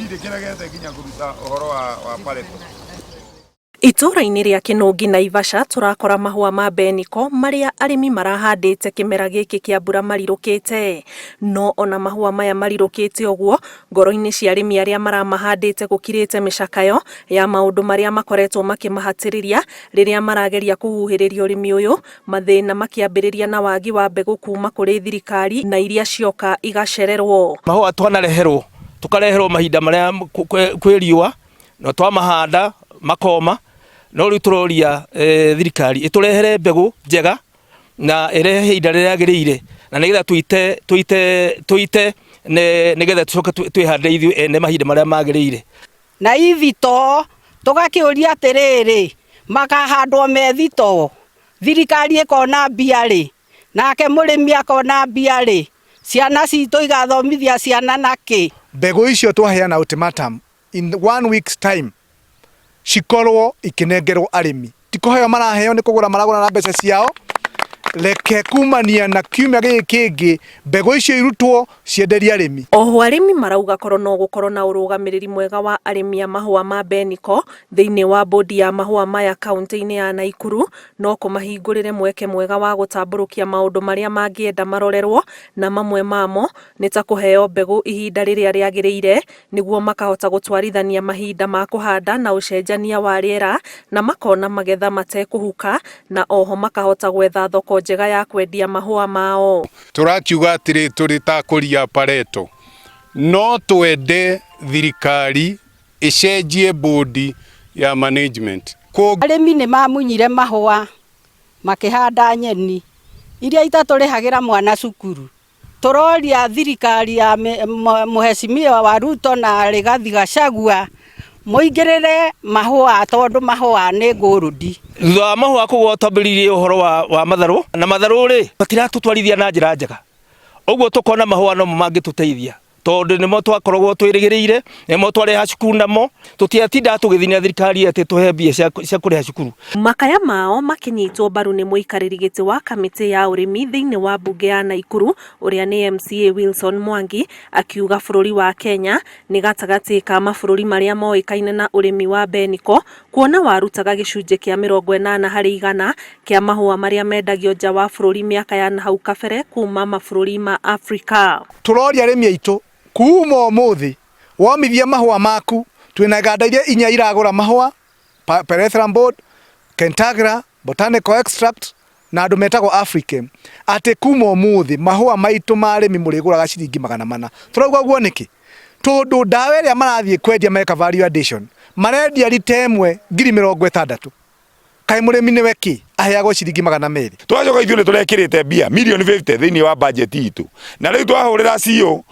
ndirĩ kĩregete nginya kũruta ũhoro wa Pareto. Itũra-inĩ rĩa Kinungi Naivasha tũrakora mahũa ma mbeniko marĩa arĩmi marahandĩte kĩmera gĩkĩ kĩa mbura marirũkĩte. No ona mahũa maya marirũkĩte ũguo, ngoro-inĩ cia arĩmi arĩa maramahandĩte gũkirĩte mĩcakayo ya maũndũ marĩa makoretwo makĩmahatĩrĩria rĩrĩa marageria kũhuhĩrĩria ũrĩmi ũyũ, mathĩna makĩambĩrĩria na wagi wa mbegũ kuma kũrĩ thirikari na iria cioka igacererwo. Mahũa twanareherwo, tukareherwo mahinda marĩa kwĩ riũa, no twamahanda makoma. No rĩu tũroria thirikari ĩtũrehere mbegũ njega na ĩrehe ihinda rĩrĩa rĩagĩrĩire, na nĩgetha tuite nĩgetha tũcoke twĩhande ithuĩ ene mahinda marĩa magĩrĩire. Na ithito tũgakĩũria atĩrĩrĩ, makahandwo me thito, thirikari ĩkona mbia rĩ, nake mũrĩmi akona mbia rĩ, ciana citũ igathomithia ciana nakĩ? Mbegũ icio twaheana ultimatum in 1 week's time cikorwo ikinengerwo arĩmi, tikuheo maraheo ni kugura maragura na mbeca ciao. Reke kumania na kiumia gĩkĩ kĩngĩ mbegũ icio irutwo cienderia arĩmi. Oho arĩmi marauga korwo no gũkorwo na ũrũgamĩrĩri mwega wa arĩmi a mahũa ma mbeniko thĩinĩ wa bodi ya mahũa maya kaunti-inĩ ya Naikuru, no kũmahingũrĩre mweke mwega wa gũtambũrũkia maũndũ marĩa mangĩenda marorerwo, na mamwe mamo nĩ ta kũheo mbegũ ihinda rĩrĩa rĩagĩrĩire nĩguo makahota gũtwarithania mahinda ma kũhanda na ũcenjania wa rĩera, na makona magetha matekũhuka, na oho makahota gwetha thoko njega ya kwendia mahũa mao. Tũrakiuga atĩrĩ tũrĩ ta kũria Pareto, no twende thirikari ĩcenjie bodi ya management. Arĩmi nĩ mamunyire mahũa makĩhanda nyeni iria itatũrĩhagĩra mwana cukuru. Tũroria thirikari ya Mheshimiwa wa Ruto na Rigathi Gachagua moingĩrĩre mahũa, tondũ mahũa nĩ ngũrũndi. Thutha wa mahũa kũgũa twambĩrĩirie ũhoro wa matharũ, na matharũ rĩ matiratũtwarithia na njĩra njega, ũguo tũkona mahũa no mangĩtũteithia, tondũ nĩmo twakoragwo twĩrĩgĩrĩire, nĩmo twareha cukuru namo, tũtiatinda tũgĩthiĩ thirikari atĩ tũhe mbia cia kũrĩha cukuru. Makaya mao makinyitwo mbaru nĩ mũikarĩri gĩtĩ wa kamĩtĩ ya ũrĩmi thĩinĩ wa mbunge ya Naikuru, ũrĩa nĩ MCA Wilson Mwangi, akiuga bũrũri wa Kenya nĩ gatagatĩ ka mabũrũri marĩa moĩkaine na ũrĩmi wa mbeniko, kuona warutaga gĩcunjĩ kĩa 80% kĩa mahũa marĩa mendagio nja wa bũrũri mĩaka ya nahau kabere kuma mabũrũri ma Afrika. Tũroria arĩmi aitũ kuma ũmũthĩ womithia mahũa maku, twĩna iganda iria 4 iragũra mahũa, Perethram Board, Kentagra, Botanical Extract na andũ metagwo African, atĩ kuma ũmũthĩ mahũa maitũ ma arĩmi mũrĩgũraga ciringi 400. Tũrauga guo nĩkĩ? Tondũ ndawa ĩrĩa marathiĩ kwendia meka value addition marendia rita ĩmwe 60,000. Kaĩ mũrĩmi nĩwe kĩ aheagwo ciringi 200? Twacoka ithuĩ nĩ tũrekĩrĩte mbia milioni 50 thĩinĩ wa budget itũ, na rĩu twahũrĩra CEO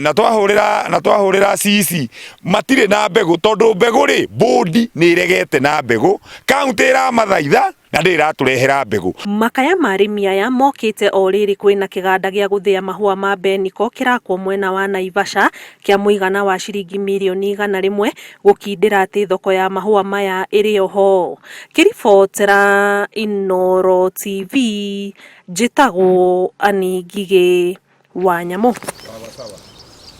na twahũrĩra CC matirĩ na mbegũ, tondũ mbegũ rĩ bodi nĩ iregete na mbegũ, kaunti ĩramathaitha na ndĩratũrehera mbegũ. Makaya ma arĩmi aya mokĩte o rĩrĩ kwĩna kĩganda gĩa gũthĩa mahũa ma mbeniko kĩrakwo mwena wa Naivasha kĩa mũigana wa ciringi mirioni 100 gũkindĩra atĩ thoko ya mahũa maya ĩrĩ oho. Kĩribotera Inooro TV, njĩtagwo Anĩ Ngigĩ Wanyamũ.